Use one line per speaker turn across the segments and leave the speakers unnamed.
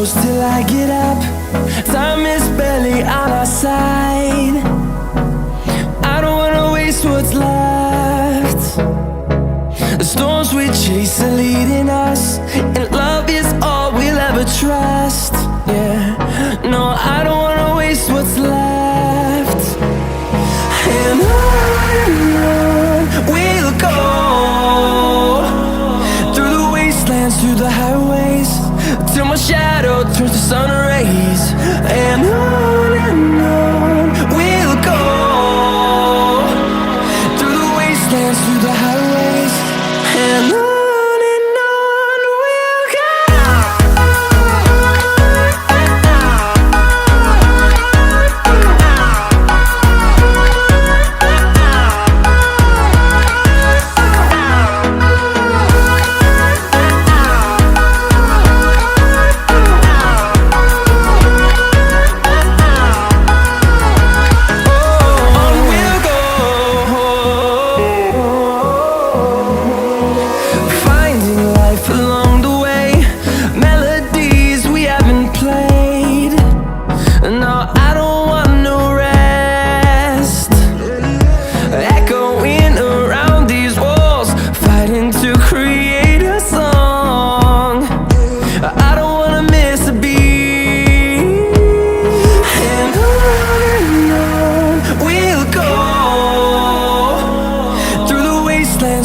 close till I get up. Time is barely on our side. I don't wanna waste what's left. The storms we chase are leading us, and love is all we'll ever trust. Yeah, no, I don't wanna waste what's left. And on we'll go, through the wastelands, through the highways, till my shadow turns to sun rays. And on we'll go, through the wastelands, through the highways, and on we'll go.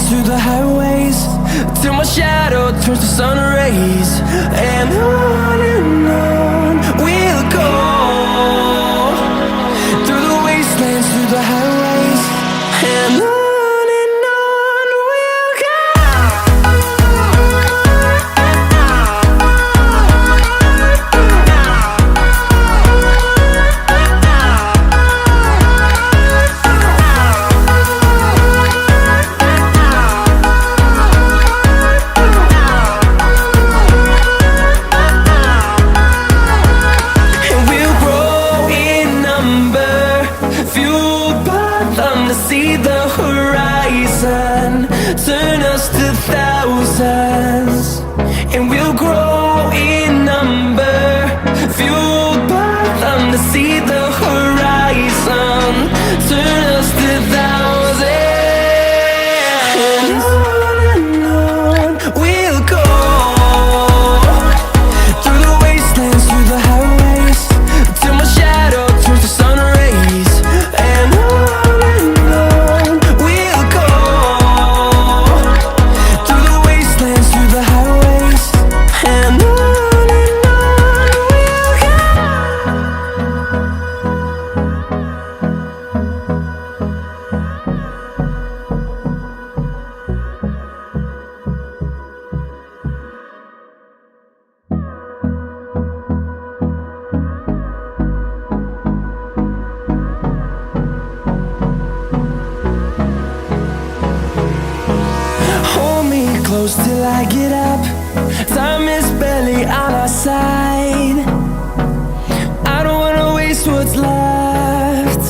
Through the highways, till my shadow turns to sun rays. And on we'll go, through the wastelands, through the highways, and on we'll go. See the horizon turn us to thousands, and we'll grow in number, fueled by them. To see the horizon turn us to thousands, and on we'll go, through the wastelands, through the highways, till my shadow turns to sun rays. And close till I get up. Time is barely on our side. I don't wanna waste what's left.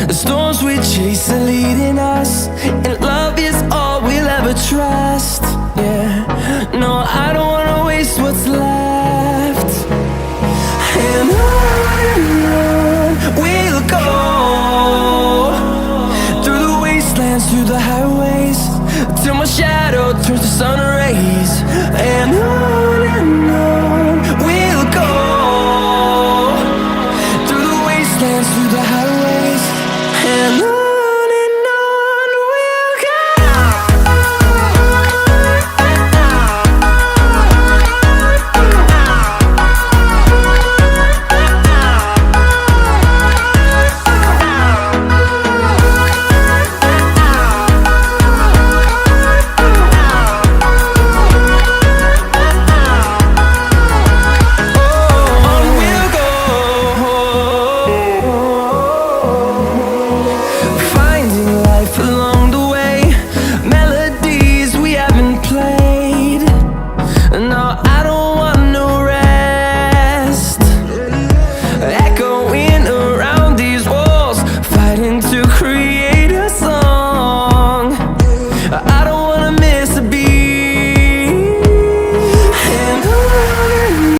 The storms we chase are leading us,